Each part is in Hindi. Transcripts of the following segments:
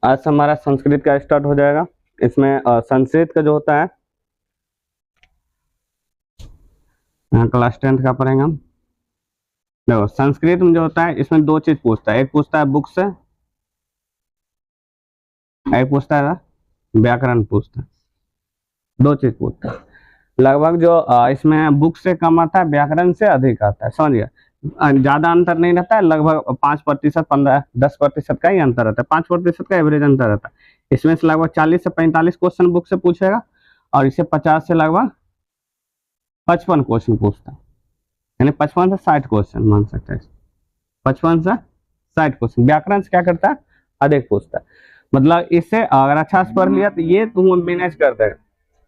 आज से हमारा संस्कृत का स्टार्ट हो जाएगा। इसमें संस्कृत का जो होता है, यहाँ क्लास 10th का पढ़ेंगे हम। देखो संस्कृत में जो होता है, इसमें दो चीज पूछता है। एक पूछता है बुक से, एक पूछता है व्याकरण पूछता है। दो चीज पूछता है। लगभग जो इसमें बुक से कम आता है, व्याकरण से अधिक आता है। समझ गया? ज्यादा अंतर नहीं रहता है, लगभग 5%, 10% का ही अंतर रहता है। 5% का एवरेज अंतर रहता है। इसमें से लगभग 40 से 45 क्वेश्चन बुक से पूछेगा, और इसे 50 से लगभग 55 क्वेश्चन पूछता है। यानी 55 से 60 क्वेश्चन मान सकते हैं। 55 से 60 क्वेश्चन व्याकरण से क्या करता है, अधिक पूछता है। मतलब इससे अगर अच्छा से पढ़ लिया तो ये तुम मैनेज कर देगा।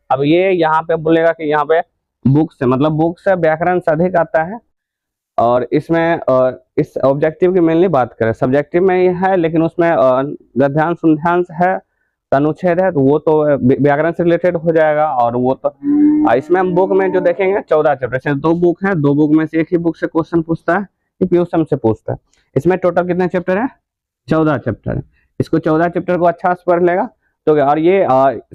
अब ये यहाँ पे बोलेगा कि यहाँ पे बुक से, मतलब बुक से व्याकरण से अधिक आता है। और इसमें इस ऑब्जेक्टिव की मेनली बात करें, सब्जेक्टिव में ये है, लेकिन उसमें गद्यांश सुंध्यांश है, अनुच्छेद है, तो वो तो व्याकरण से रिलेटेड हो जाएगा। और वो तो इसमें हम बुक में जो देखेंगे 14 चैप्टर से, दो बुक है, दो बुक में से एक ही बुक से क्वेश्चन पूछता है, पीयूषम से पूछता है। इसमें टोटल कितने चैप्टर है? 14 चैप्टर है। इसको 14 चैप्टर को अच्छा से पढ़ लेगा तो। और ये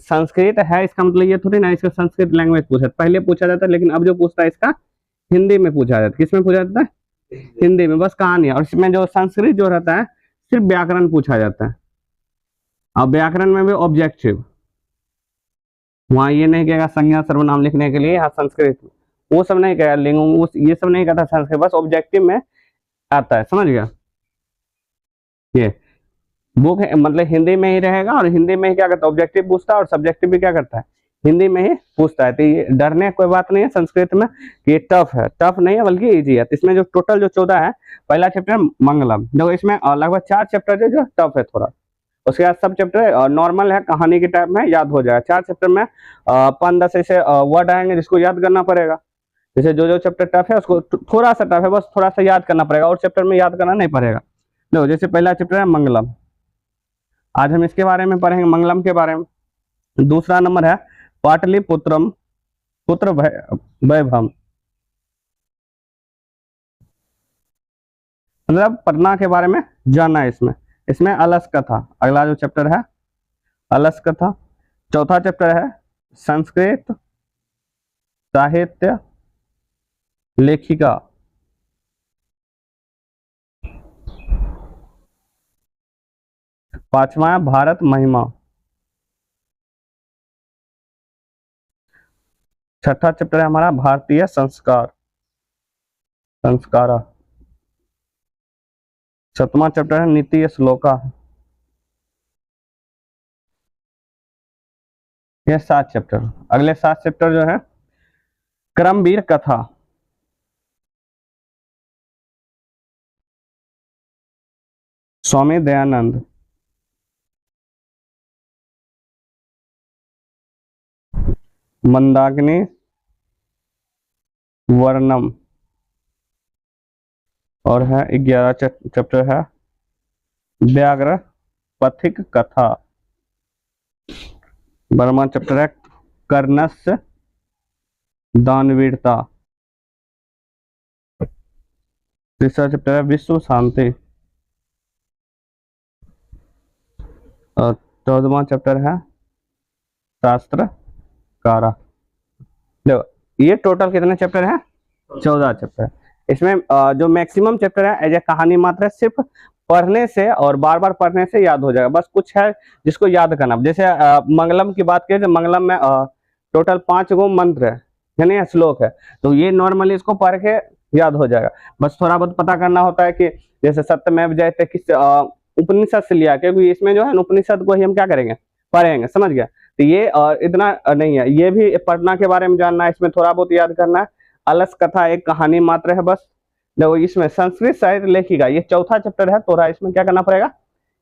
संस्कृत है, इसका मतलब ये थोड़ी ना इसका संस्कृत लैंग्वेज पूछा, पहले पूछा जाता है, लेकिन अब जो पूछता है इसका हिंदी में पूछा जाता है। किसमें पूछा जाता है? हिंदी में, बस कहानी है। और इसमें जो संस्कृत जो रहता है, सिर्फ व्याकरण पूछा जाता है। अब व्याकरण में भी ऑब्जेक्टिव, वहां ये नहीं कहेगा संज्ञा सर्वनाम लिखने के लिए, यहाँ संस्कृत वो सब नहीं कहेगा, लिंग ये सब नहीं कहता संस्कृत, बस ऑब्जेक्टिव में आता है। समझ गया? ये बुक है, मतलब हिंदी में ही रहेगा, और हिंदी में ही क्या करता है, ऑब्जेक्टिव पूछता है, और सब्जेक्टिव भी क्या करता है, हिंदी में ही पूछता है। तो ये डरने कोई बात नहीं है संस्कृत में कि ये टफ है, टफ नहीं है बल्कि इजी है। तो इसमें जो टोटल जो 14 है, पहला चैप्टर मंगलम, देखो इसमें लगभग 4 चैप्टर है जो टफ है थोड़ा। उसके बाद सब चैप्टर नॉर्मल है, कहानी के टाइप में, याद हो जाएगा। 4 चैप्टर में 5-10 ऐसे वर्ड आएंगे जिसको याद करना पड़ेगा। जैसे जो जो चैप्टर टफ है उसको थोड़ा सा टफ है, बस थोड़ा सा याद करना पड़ेगा, और चैप्टर में याद करना नहीं पड़ेगा। देखो जैसे पहला चैप्टर है मंगलम, आज हम इसके बारे में पढ़ेंगे, मंगलम के बारे में। दूसरा नंबर है पाटलिपुत्रम पुत्र वैभव, मतलब पटना के बारे में जानना है इसमें। इसमें अलस कथा, अगला जो चैप्टर है अलस कथा। चौथा चैप्टर है संस्कृत साहित्य लेखिका। पांचवा भारत महिमा। छठा चैप्टर है हमारा भारतीय संस्कार संस्कारा। सातवां चैप्टर है नीति श्लोका। ये 7 चैप्टर। अगले 7 चैप्टर जो है क्रमवीर कथा, स्वामी दयानंद, मंदाकिनी वर्णम, और है 11 चैप्टर है व्याघ्र पथिक कथा। 12वां चैप्टर है कर्णस्य दानवीरता। तीसरा चैप्टर है विश्व शांति। और 14वां चैप्टर है शास्त्र कारा। देखो ये टोटल कितने चैप्टर हैं? 14 चैप्टर। इसमें जो मैक्सिमम चैप्टर है एज ए कहानी मात्र है, सिर्फ पढ़ने से और बार बार पढ़ने से याद हो जाएगा। बस कुछ है जिसको याद करना। जैसे मंगलम की बात करें तो मंगलम में टोटल 5 गो मंत्र है, यानी श्लोक है, तो ये नॉर्मली इसको पढ़ के याद हो जाएगा। बस थोड़ा बहुत पता करना होता है कि जैसे सत्यमेव जयते किस उपनिषद से लिया, क्योंकि इसमें जो है उपनिषद को ही हम क्या करेंगे, पढ़ेंगे। समझ गया? तो ये इतना नहीं है, ये भी पढ़ना के बारे में जानना है, इसमें थोड़ा बहुत याद करना है। अलस कथा एक कहानी मात्र है बस। देखो इसमें संस्कृत साहित्य लेखिका, ये चौथा चैप्टर है, थोड़ा इसमें क्या करना पड़ेगा,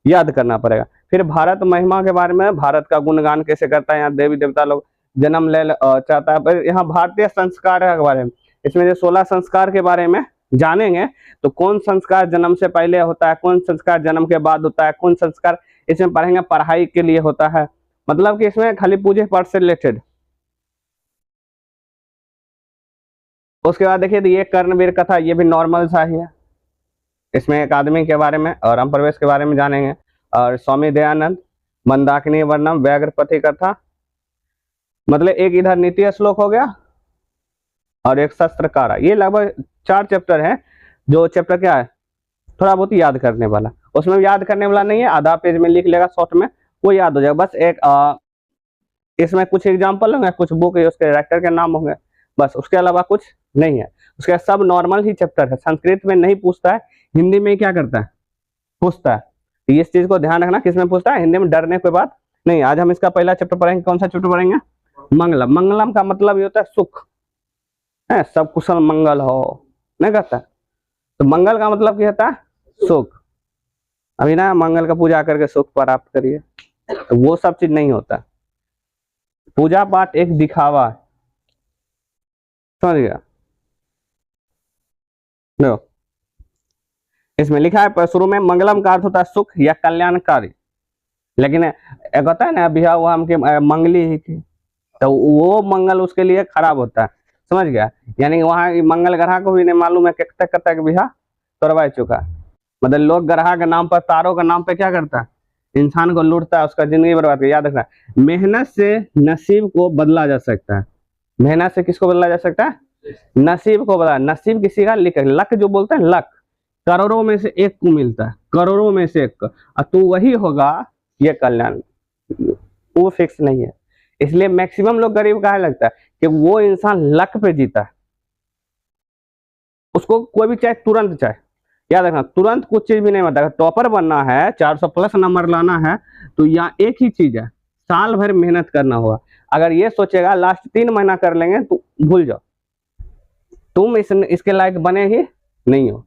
याद करना पड़ेगा। फिर भारत महिमा के बारे में, भारत का गुणगान कैसे करता है, यहाँ देवी देवता लोग जन्म ले चाहता है। पर यहाँ भारतीय संस्कार के बारे में, इसमें जो 16 संस्कार के बारे में जानेंगे, तो कौन संस्कार जन्म से पहले होता है, कौन संस्कार जन्म के बाद होता है, कौन संस्कार इसमें पढ़ेंगे पढ़ाई के लिए होता है। मतलब कि इसमें खाली पूजे पाठ से रिलेटेड। उसके बाद देखिए तो ये कर्णवीर कथा, ये भी नॉर्मल सा ही है। इसमें एक आदमी के बारे में और राम प्रवेश के बारे में जानेंगे, और स्वामी दयानंद मंदाकिनी वर्णम, व्याघ्र पथि कथा, मतलब एक इधर नीति श्लोक हो गया और एक शस्त्रकारा। ये लगभग 4 चैप्टर हैं। जो चैप्टर क्या है थोड़ा बहुत याद करने वाला, उसमें याद करने वाला नहीं है, आधा पेज में लिख लेगा शॉर्ट में, वो याद हो जाएगा। बस एक इसमें कुछ एग्जाम्पल होंगे, कुछ बुक उसके राइटर के नाम होंगे, बस उसके अलावा कुछ नहीं है। उसके सब नॉर्मल ही चैप्टर है, संस्कृत में नहीं पूछता है, हिंदी में क्या करता है पूछता है। तो इस चीज को ध्यान रखना, किसमें पूछता है, हिंदी में डरने कोई बात नहीं। आज हम इसका पहला चैप्टर पढ़ेंगे। कौन सा चैप्टर पढ़ेंगे? मंगलम। मंगलम का मतलब ये होता है सुख है, सब कुशल मंगल हो, नहीं कहता। तो मंगल का मतलब क्या होता है? सुख। अभी ना मंगल का पूजा करके सुख प्राप्त करिए, तो वो सब चीज नहीं होता। पूजा पाठ एक दिखावा है, समझ गया? देखो इसमें लिखा है शुरू में मंगलम का अर्थ होता है सुख या कल्याणकारी, लेकिन एक होता है ना अभी हुआ हमके मंगली ही थी, तो वो मंगल उसके लिए खराब होता है, समझ गया? यानी वहाँ मंगल ग्रह को भी नहीं मालूम है कितने तक बिहा तोड़वा चुका। मतलब लोग ग्रह के नाम पर, तारों के नाम पे क्या करता है, इंसान को लूटता है, उसका जिंदगी बर्बाद कर। याद रखना, मेहनत से नसीब को बदला जा सकता है। मेहनत से किसको बदला जा सकता है? नसीब को बदला। नसीब किसी का लिख, लक जो बोलते हैं, लक करोड़ों में से एक को मिलता है, करोड़ों में से एक को, और तू वही होगा, ये कल्याण वो फिक्स नहीं है। इसलिए मैक्सिमम लोग गरीब कहा लगता है कि वो इंसान लक पे जीता है, उसको कोई भी चाहे तुरंत चाहे। याद रखना, तुरंत कुछ चीज भी नहीं होता। अगर टॉपर बनना है, 400 प्लस नंबर लाना है, तो यहाँ एक ही चीज है, साल भर मेहनत करना होगा। अगर ये सोचेगा लास्ट 3 महीना कर लेंगे, तो भूल जाओ, तुम इसके लायक बने ही नहीं हो।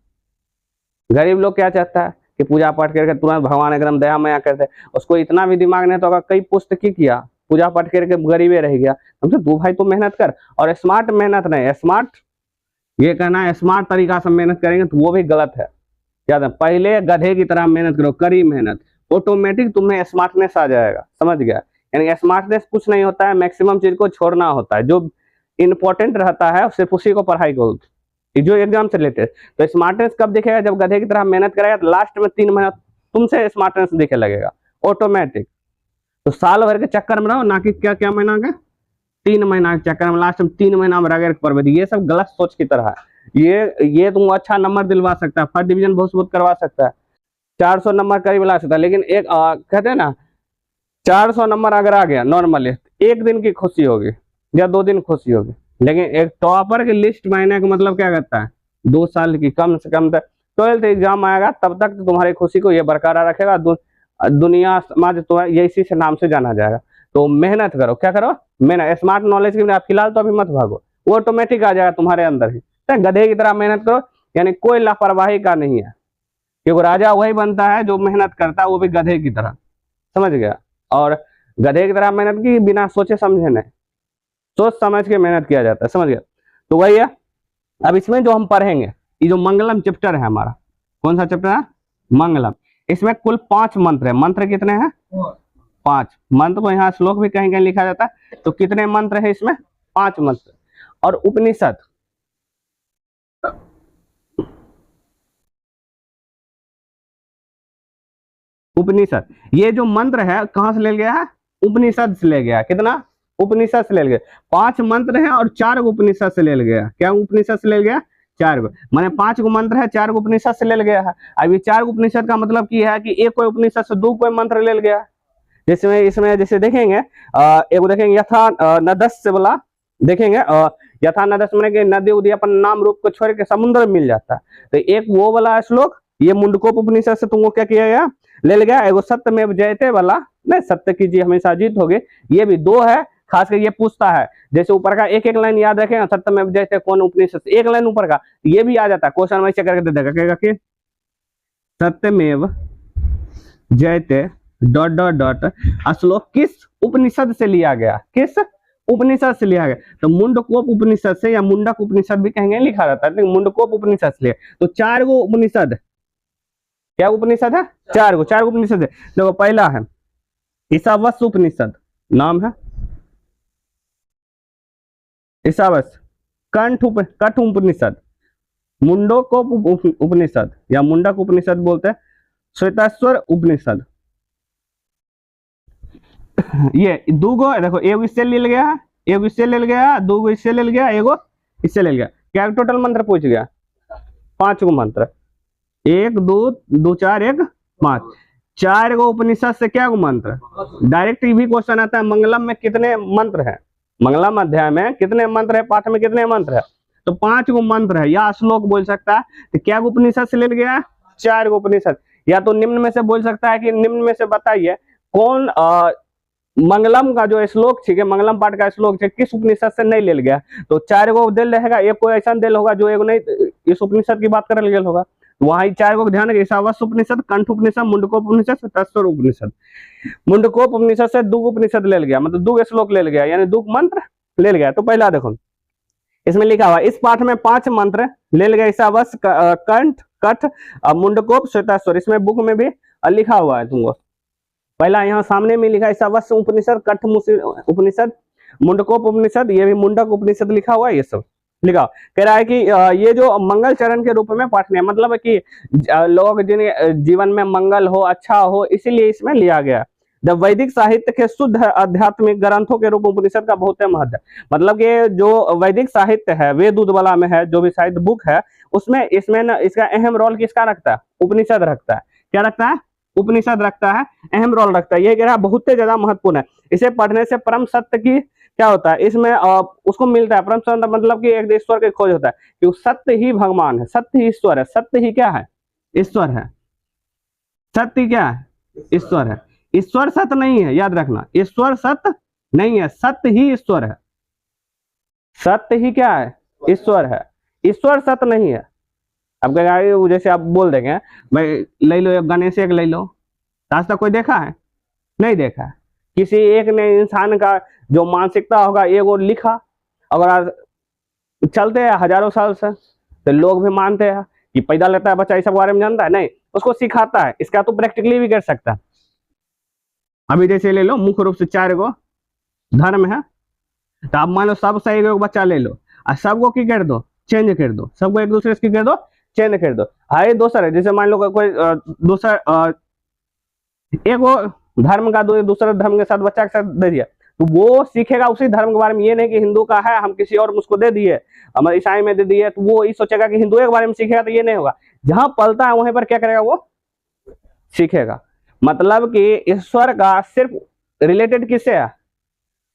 गरीब लोग क्या चाहता है कि पूजा पाठ करके तुरंत भगवान एकदम दया मया करते, उसको इतना भी दिमाग नहीं तो अगर कई पुस्त की किया, पूजा पाठ करके गरीबे रह गया। समझे? तू भाई तो मेहनत कर, और स्मार्ट मेहनत नहीं, स्मार्ट ये कहना है स्मार्ट तरीका से मेहनत करेंगे तो वो भी गलत है। याद है, पहले गधे की तरह मेहनत करो, कड़ी मेहनत, ऑटोमेटिक तुम्हें स्मार्टनेस आ जाएगा, समझ गया? यानी स्मार्टनेस कुछ नहीं होता है, मैक्सिमम चीज को छोड़ना होता है, जो इंपॉर्टेंट रहता है सिर्फ उसी को पढ़ाई करो, जो एग्जाम से रिलेटेड। तो स्मार्टनेस कब दिखेगा? जब गधे की तरह मेहनत करेगा, तो लास्ट में 3 महीना तुमसे स्मार्टनेस दिखे लगेगा ऑटोमेटिक। तो साल भर के चक्कर में रहो, ना कि क्या क्या महीना का 3 महीना के चक्कर में, लास्ट में 3 महीना में रगड़ पर। ये सब गलत सोच की तरह है। ये तुमको अच्छा नंबर दिलवा सकता है, फर्स्ट डिवीजन बहुत बहुत करवा सकता है, 400 नंबर करीब ला सकता है, लेकिन एक कहते हैं ना 400 नंबर अगर आ गया नॉर्मली, एक दिन की खुशी होगी या 2 दिन खुशी होगी। लेकिन एक टॉपर की लिस्ट महीने का मतलब क्या करता है? 2 साल की, कम से कम तक 12th एग्जाम आएगा तब तक तो तुम्हारी खुशी को ये बरकरार रखेगा। दुनिया समाज तो ये इसी से नाम से जाना जाएगा। तो मेहनत करो, क्या करो? मेहनत। स्मार्ट नॉलेज की फिलहाल तो अभी मत भागो, वो ऑटोमेटिक आ जाएगा तुम्हारे अंदर ही। तो गधे की तरह मेहनत करो, यानी कोई लापरवाही का नहीं है, क्योंकि राजा वही बनता है जो मेहनत करता है, वो भी गधे की तरह, समझ गया? और गधे की तरह मेहनत की बिना सोचे समझे नहीं, सोच समझ के मेहनत किया जाता है, समझ गया? तो वही है। अब इसमें जो हम पढ़ेंगे, ये जो मंगलम चैप्टर है हमारा, कौन सा चैप्टर है? मंगलम। इसमें कुल 5 मंत्र है। मंत्र कितने हैं? 5 मंत्र को यहाँ श्लोक भी कहीं कहीं लिखा जाता है। तो कितने मंत्र है इसमें? 5 मंत्र। और उपनिषद, उपनिषद ये जो मंत्र है कहां से ले गया है? उपनिषद से ले गया। कितना? उपनिषद से ले गया। 5 मंत्र है और 4 उपनिषद से ले गया। क्या उपनिषद से ले गया? 4 गो, माने 5 गो मंत्र है, 4 गो उपनिषद से ले गया है। अब ये 4 उपनिषद का मतलब की है कि एक कोई उपनिषद से 2 कोई मंत्र ले गया। जिसमें इसमें जैसे देखेंगे एक देखेंगे यथा नदस से बोला, देखेंगे यथा नदस मैंने कि नदी उदी अपन नाम रूप को छोड़ के समुद्र में मिल जाता है। तो एक वो वाला श्लोक ये मुंडकोप उपनिषद से तुमको क्या किया गया? ले गया। एगो सत्य में जयते वाला, नहीं सत्य की जी हमेशा जीत होगी, ये भी 2 है। खास कर ये पूछता है, जैसे ऊपर का एक एक लाइन याद रखेगा, सत्य में जयते कौन उपनिषद, एक लाइन ऊपर का ये भी आ जाता है, क्वेश्चन वैसे करके दे देगा, कहेगा कि सत्यमेव जयते डॉट डॉट डॉट श्लोक किस उपनिषद से लिया गया? किस उपनिषद से लिया गया? तो मुंडकोप उपनिषद से, या मुंडक उपनिषद भी कहेंगे, लिखा रहता है, लेकिन मुंडकोप उपनिषद से लिया। तो 4 गो उपनिषद, क्या उपनिषद है? 4 गो, 4 गो उपनिषद है। देखो पहला है ईशावास्य उपनिषद, नाम है ईशावास्य। कठ उपनिषद, मुंडकोप उपनिषद या मुंडक उपनिषद बोलते हैं। श्वेताश्वर उपनिषद, ये दूगो देखो, एगो इससे ले गया, एगो इससे ले गया, दूगो इससे ले गया, एगो इससे ले गया, क्या टोटल मंत्र पूछ गया? 5 गो मंत्र, 1 2 2 4 1 5, 4 गो उपनिषद से क्या गो मंत्र? डायरेक्ट ये भी क्वेश्चन आता है, मंगलम में कितने मंत्र है? मंगलम अध्याय में कितने मंत्र है? पाठ में कितने मंत्र है? तो 5 गो मंत्र है, या श्लोक बोल सकता है। तो क्या गो उपनिषद से ले गया? 4 गो उपनिषद। या तो निम्न में से बोल सकता है कि निम्न में से बताइए कौन मंगलम का जो श्लोक है, मंगलम पाठ का श्लोक है, किस उपनिषद से नहीं ले गया? तो 4 गो दिल रहेगा, एक कोई ऐसा दिल होगा जो एक नहीं इस उपनिषद की बात कर गया होगा, वहां 4 को ध्यान रखिए, ईशावास्य उपनिषद, कंठ उपनिषद, मुंडकोप उपनिषद, तत्सर उपनिषद। मुंडकोप उपनिषद से 2 उपनिषद ले गया, मतलब 2 श्लोक ले गया, यानी 2 मंत्र ले गया। तो पहला देखो इसमें लिखा हुआ, इस पाठ में 5 मंत्र ले गया, ईशावास्य, कंठ, कठ, मुंडकोप, श्वेताश्वर। इसमें बुक में भी लिखा हुआ है तुमको, पहला यहाँ सामने में लिखा है ईशावास्य उपनिषद, कठ उपनिषद, मुंडकोप उपनिषद, ये भी मुंडक उपनिषद लिखा हुआ है, ये सब लिखा। कह रहा है कि ये जो मंगल चरण के रूप में पाठ है, मतलब है कि लोग जिन जीवन में मंगल हो, अच्छा हो, इसीलिए इसमें लिया गया। जब वैदिक साहित्य के शुद्ध आध्यात्मिक ग्रंथों के रूप में उपनिषद का बहुत महत्व है, मतलब ये जो वैदिक साहित्य है, वेद वाला में है, जो भी साहित्य बुक है, उसमें इसमें ना इसका अहम रोल किसका रखता है? उपनिषद रखता है। क्या रखता है? उपनिषद रखता है, अहम रोल रखता है। ये कह रहा है बहुत ज्यादा महत्वपूर्ण है, इसे पढ़ने से परम सत्य की क्या होता है, इसमें उसको मिलता है परम सत्य, मतलब कि एक ईश्वर की खोज होता है, कि सत्य ही भगवान है, सत्य ही ईश्वर है, सत्य ही क्या है? ईश्वर है। सत्य क्या है? ईश्वर है। ईश्वर सत्य नहीं है, याद रखना, ईश्वर सत्य नहीं है, सत्य ही ईश्वर है। सत्य ही क्या है? ईश्वर है, ईश्वर सत्य नहीं है। अब जैसे आप बोल देंगे भाई ले लो एक गणेश, एक ले लो, आज तक कोई देखा है? नहीं देखा है। किसी एक ने इंसान का जो मानसिकता होगा एक और लिखा, अगर चलते हैं हजारों साल से, तो लोग भी मानते हैं कि पैदा लेता है बच्चा, इस सब बारे में जानता है नहीं, उसको सिखाता है, इसका तो प्रैक्टिकली भी कर सकता है। अभी जैसे ले लो मुख्य रूप से 4 गो धर्म है, तो आप मान लो सब सही एक बच्चा ले लो और सबको की कर दो, चेंज कर दो, सबको एक दूसरे से की कर दो, चेंज कर दो। हाई दोसर है, जैसे मान लो कोई दूसरा एक धर्म का दूसरे धर्म के साथ बच्चा के साथ दे दिया, तो वो सीखेगा उसी धर्म के बारे में, ये नहीं कि हिंदू का है हम किसी और उसको दे दिए, हमारे ईसाई में दे दिए, तो वो ये सोचेगा कि हिंदू के बारे में सीखेगा, तो ये नहीं होगा। जहां पलता है वहीं पर क्या करेगा? वो सीखेगा। मतलब कि ईश्वर का सिर्फ रिलेटेड किससे है?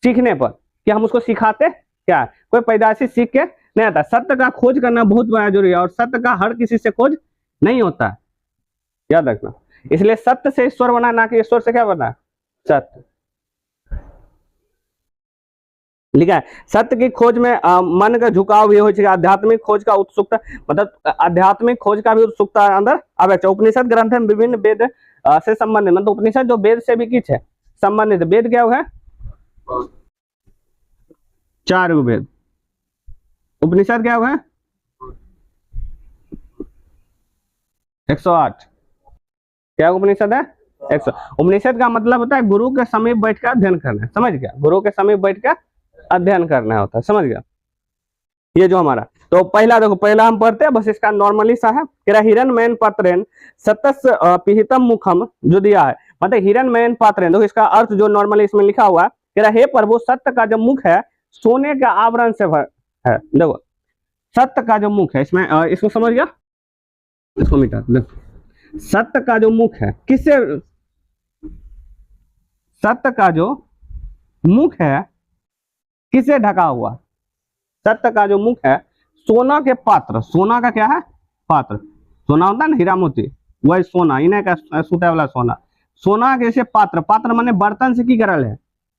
सीखने पर, कि हम उसको सिखाते क्या है? कोई पैदाइशी सीख के नहीं आता। सत्य का खोज करना बहुत बड़ा जरूरी है, और सत्य का हर किसी से खोज नहीं होता है, याद रखना। इसलिए सत्य से ईश्वर बना, ना कि ईश्वर से क्या बना? सत्य। लिखा है सत्य की खोज में मन का झुकाव भी हो, आध्यात्मिक खोज का उत्सुकता, मतलब आध्यात्मिक खोज का भी उत्सुकता अंदर आवे। उपनिषद ग्रंथ में विभिन्न वेद से संबंधित, मतलब उपनिषद जो वेद से भी किछ है संबंधित। वेद क्या है? 4 गो वेद। उपनिषद क्या है? 108। क्या उपनिषद है? 100। उपनिषद का मतलब होता है गुरु के समीप बैठ कर अध्ययन करना, समझ गया? गुरु के समीप बैठ कर अध्ययन करना होता है, समझ गया? ये जो हमारा, तो पहला देखो, पहला हम पढ़ते हैं बस, इसका नॉर्मली सा है। कह हिरण्मयन पात्रेन सतस पिहितम मुखम जो दिया है, मतलब हिरण्मयन पात्रेन, देखो इसका अर्थ जो नॉर्मली इसमें लिखा हुआ है, कह रहा हे प्रभु सत्य का जो मुख है सोने के आवरण से है। देखो सत्य का जो मुख है, इसमें इसको समझ गया? इसको मिटा देखो, सत्य का जो मुख है किससे? सत्य का जो मुख है किससे ढका हुआ? सत्य का जो मुख है सोना के पात्र, सोना का क्या है? पात्र। सोना होता है ना, हीरा मोती, वही सोना, इन्हें का सूता वाला सोना। सोना के पात्र, पात्र माने बर्तन से की करल है?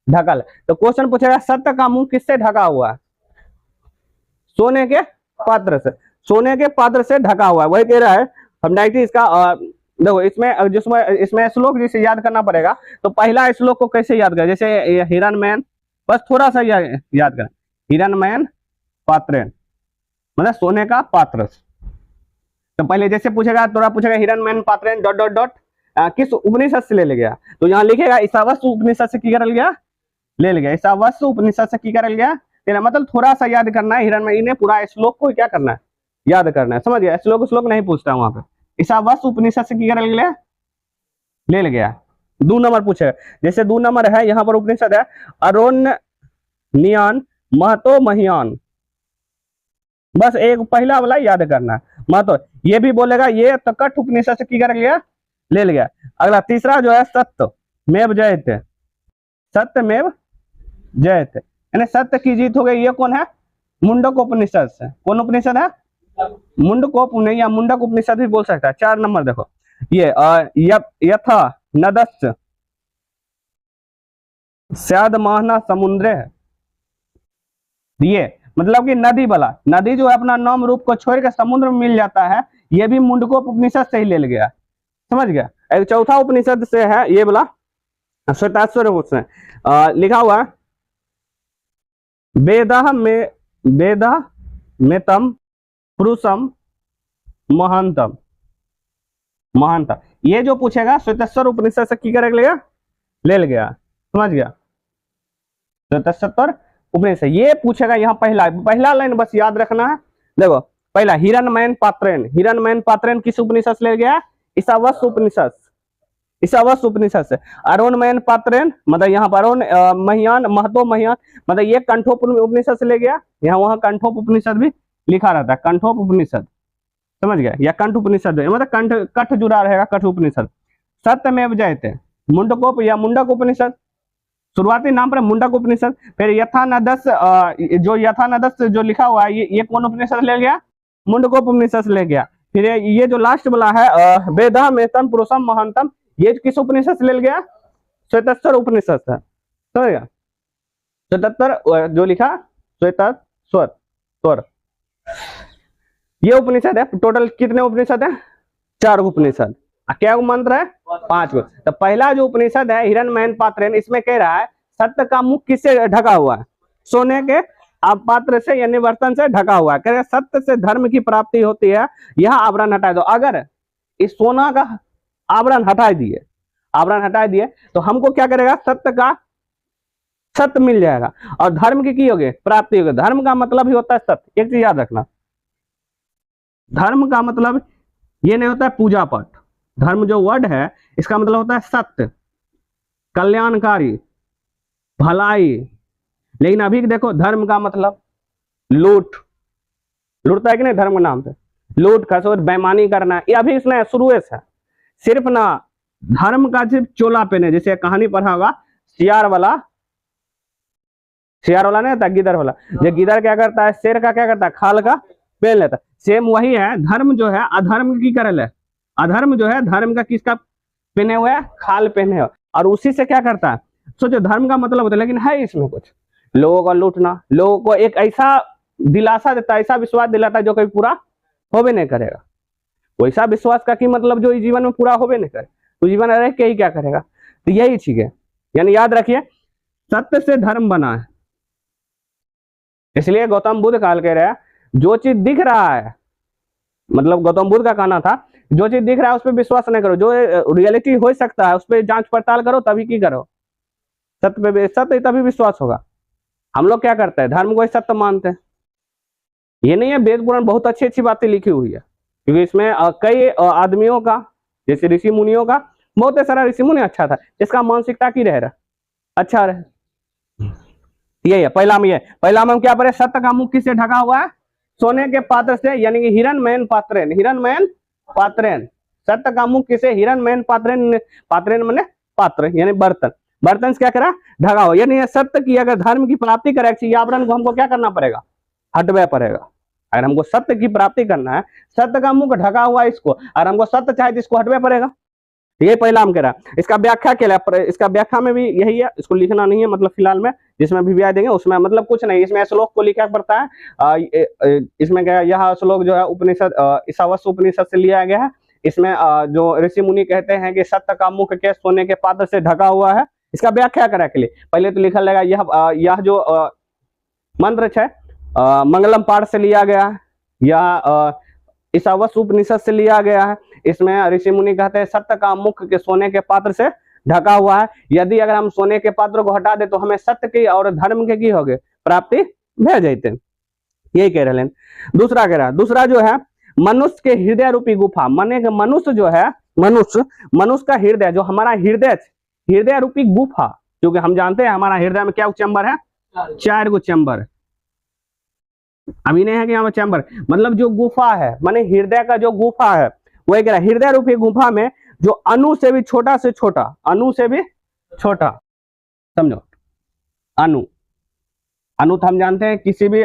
ढकल है। तो क्वेश्चन पूछेगा सत्य का मुंह किससे ढका हुआ है? सोने के पात्र से, सोने के पात्र से ढका हुआ है, वही कह रहा है। हम डायरेक्टली इसका देखो इसमें जिसमें इसमें श्लोक जिसे याद करना पड़ेगा, तो पहला श्लोक को कैसे याद करें? जैसे हिरण्मयन, बस थोड़ा सा याद करें, हिरण्मयन पात्रेन मतलब सोने का पात्र। तो पहले जैसे पूछेगा, थोड़ा पूछेगा हिरण्मयन पात्रेन डॉट डॉट डॉट किस उपनिषद से ले गया, तो यहाँ लिखेगा ईशावास्य उपनिषद से की करल गया, ले गया, ईशावास्य उपनिषद से की करल गया। तेरा मतलब थोड़ा सा याद करना है, हिरण्मयी ने पूरा श्लोक को क्या करना है? याद करना है, समझ गया? श्लोक नहीं पूछता वहां पे, ईशावास्य उपनिषद से की करल गया, ले गया। दो नंबर पूछेगा। जैसे 2 नंबर है यहाँ पर उपनिषद है अरोन्यन महतो महियान, बस एक पहला वाला याद करना है महतो। ये भी बोलेगा ये तो कठ उपनिषद से की कर लिया, ले लिया। अगला तीसरा जो है सत्य मेव जयते, सत्य मेव जयते, यानी सत्य की जीत हो गई। ये कौन है? मुंडक उपनिषद से। कौन उपनिषद है? मुंडकोप नहीं, या मुंडक उपनिषद भी बोल सकता है। 4 नंबर देखो ये यथा नदस्य स्याद महना समुद्र है, ये मतलब कि नदी वाला, नदी जो है अपना नाम रूप को छोड़ के समुद्र में मिल जाता है, ये भी मुंडकोप उपनिषद से ही ले गया, समझ गया। एक चौथा उपनिषद से है ये वाला श्वेताश्वर से लिखा हुआ वेदः में तम पुरुषम महंतम, महंत। ये जो पूछेगा श्वेतेश्वर उपनिषद से की करेगा, ले गया, समझ गया। श्वेतेश्वर उपनिषद ये पूछेगा। यहाँ पहला लाइन बस याद रखना है। देखो पहला हिरण्मयन पात्रेन, हिरण्मयन पात्रेन किस उपनिषद से ले गया? ईशावास्य उपनिषद, ईशावास्य उपनिषद से। अरुणमयन पात्रेन मतलब यहाँ पर अरुण महियान महतो महियान मतलब ये कंठोप उपनिषद से ले गया। यहाँ वहां कंठोप उपनिषद भी लिखा रहता है, कंठोप उपनिषद, समझ गया। या कंठ उपनिषद मतलब कंठ कठ जुड़ा रहेगा, कठ उपनिषद। सत्यमेव जयते मुंडकोप या मुंडक उपनिषद, शुरुआती नाम पर मुंडक उपनिषद। फिर यथानदस जो यथानदस जो लिखा हुआ है ये कौन उपनिषद ले गया? मुंडकोप उपनिषद से ले गया। फिर ये जो लास्ट वाला है वेदा मेतम पुरुषम महंतम, ये किस उपनिषद से ले गया? श्वेतेश्वर उपनिषद से, समझ गया। श्वेतेश्वर जो लिखा श्वेतेश्वर, ये उपनिषद है। टोटल कितने उपनिषद है? 4 उपनिषद। क्या मंत्र है? 5 गो। तो पहला जो उपनिषद है हिरण्मयन पात्रेन, इसमें कह रहा है सत्य का मुख किससे ढका हुआ है? सोने के पात्र से यानी बर्तन से ढका हुआ है। कह रहे सत्य से धर्म की प्राप्ति होती है, यह आवरण हटा दो। अगर इस सोना का आवरण हटा दिए, आवरण हटा दिए तो हमको क्या करेगा? सत्य का सत्य मिल जाएगा और धर्म की होगी प्राप्ति होगी। धर्म का मतलब ही होता है सत्य। एक चीज याद रखना, धर्म का मतलब ये नहीं होता है पूजा पाठ। धर्म जो वर्ड है इसका मतलब होता है सत्य, कल्याणकारी, भलाई। लेकिन अभी देखो धर्म का मतलब लूटता है कि नहीं? धर्म के नाम पे लूट खसोट बेईमानी करना, ये अभी इसमें शुरू से सिर्फ ना धर्म का सिर्फ चोला पहने। जैसे कहानी पढ़ा होगा सियार वाला नहीं था, गिदर वाला। जो गिदर क्या करता है? शेर का क्या करता है? खाल का पहन लेता। सेम वही है, धर्म जो है अधर्म की करल है। अधर्म जो है धर्म का किसका पहने हुआ है? खाल पहने हुआ, और उसी से क्या करता है? सोचो धर्म का मतलब होता है, लेकिन है इसमें कुछ लोगों का लूटना, लोगों को एक ऐसा दिलासा देता है, ऐसा विश्वास दिलाता है जो कभी पूरा होबे नहीं करेगा। वैसा विश्वास का कि मतलब जो जीवन में पूरा होबे नहीं करे, तो जीवन रह के ही क्या करेगा? तो यही चीज है। यानी याद रखिए सत्य से धर्म बना है। इसलिए गौतम बुद्ध काल कह रहे हैं जो चीज दिख रहा है, मतलब गौतम बुद्ध का कहना था जो चीज दिख रहा है उस पर विश्वास नहीं करो, जो रियलिटी हो सकता है उस पर जांच पड़ताल करो, तभी की करो। सत्य पे सत्य तभी विश्वास होगा। हम लोग क्या करते हैं? धर्म को ही सत्य मानते हैं। ये नहीं है, वेद पुराण बहुत अच्छी अच्छी बातें लिखी हुई है, क्योंकि इसमें कई आदमियों का, जैसे ऋषि मुनियों का, बहुत सारा ऋषि मुनि अच्छा था जिसका मानसिकता की रह रहा अच्छा रहे। यही है पहला में। पहला में हम क्या पढ़े? सत्य का मुख किससे ढका हुआ है? सोने के पात्र से, यानी कि हिरण्मयन पात्रेन, हिरण्मयन पात्रेन। सत्य का मुख किसे? हिरण्मयन पात्रेन, पात्रेन माने पात्र यानी बर्तन, बर्तन से क्या करा? ढका हुआ। यानी सत्य की अगर धर्म की प्राप्ति करे चाहिए आवरण को हमको क्या करना पड़ेगा? हटवा पड़ेगा। अगर हमको सत्य की प्राप्ति करना है, सत्य का मुख ढका हुआ है इसको, और हमको सत्य चाहे जिसको हटवा पड़ेगा। ये पहला हम कह रहा है। इसका व्याख्या क्या? इसका व्याख्या में भी यही है, इसको लिखना नहीं है, मतलब फिलहाल में जिसमें भी ब्याह देंगे उसमें मतलब कुछ नहीं, इसमें श्लोक को लिखा पड़ता है। इसमें क्या, यह श्लोक जो है उपनिषद ईशावास्य उपनिषद से लिया गया है। इसमें जो ऋषि मुनि कहते हैं कि सत्य का मुख के सोने के पात्र से ढका हुआ है, इसका व्याख्या करा के लिए पहले तो लिखा रहेगा यह जो मंत्र है मंगलम पाठ से लिया गया है, यह ईशावास्य उपनिषद से लिया गया है। इसमें ऋषि मुनि कहते हैं सत्य का मुख के सोने के पात्र से ढका हुआ है। यदि अगर हम सोने के पात्र को हटा दे तो हमें सत्य की और धर्म के की होगे प्राप्ति भेज जाते। यही कह रहे हैं। दूसरा कह रहा है, दूसरा जो है मनुष्य के हृदय रूपी गुफा। माने मनुष्य जो है, मनुष्य का हृदय, जो हमारा हृदय हृदय रूपी गुफा, क्योंकि हम जानते हैं हमारा हृदय में क्या चैम्बर है, 4 गो चैम्बर। अभी नहीं है कि यहाँ चैम्बर, मतलब जो गुफा है, माने हृदय का जो गुफा है वो कह रहा है हृदय रूपी गुफा में जो अणु से भी छोटा से छोटा, अणु से भी छोटा, समझो अणु, अणु तो हम जानते हैं किसी भी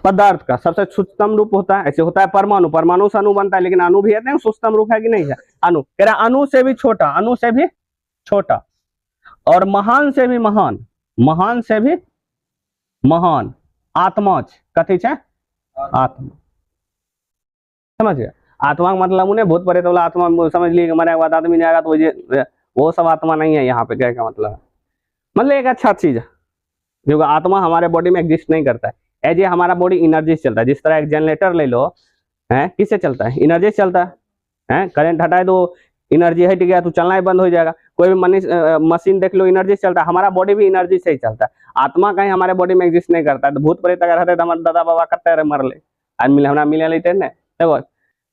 पदार्थ का सबसे सूक्ष्म रूप होता है, ऐसे होता है परमाणु, परमाणु से अणु बनता है, लेकिन अणु भी है सूक्ष्म रूप है कि नहीं है, अणु कह रहा अणु से भी छोटा, अणु से भी छोटा, और महान से भी महान, महान से भी महान, आत्मा कथी है, आत्मा, समझ गया, आत्मा का मतलब उन्हें भूत प्रेत वाला आत्मा समझ लिए, मरने के बाद आदमी नहीं आएगा तो वो सब आत्मा नहीं है यहाँ पे, क्या क्या मतलब है, मतलब एक अच्छा चीज है, क्योंकि आत्मा हमारे बॉडी में एग्जिस्ट नहीं करता है, एज ए हमारा बॉडी एनर्जी से चलता है, जिस तरह एक जनरेटर ले लो है, किससे चलता है, एनर्जी से चलता है, करंट हटाए तो एनर्जी हट गया तो चलना ही बंद हो जाएगा, कोई भी मशीन देख लो एनर्जी से चलता है, हमारा बॉडी भी एनर्जी से ही चलता है, आत्मा कहीं हमारे बॉडी में एग्जिस्ट नहीं करता है, तो भूत प्रेत अगर रहते तो हमारे दादा बाबा करते रहे मर ले, आज मिले हमारा मिले लेते ना, देखो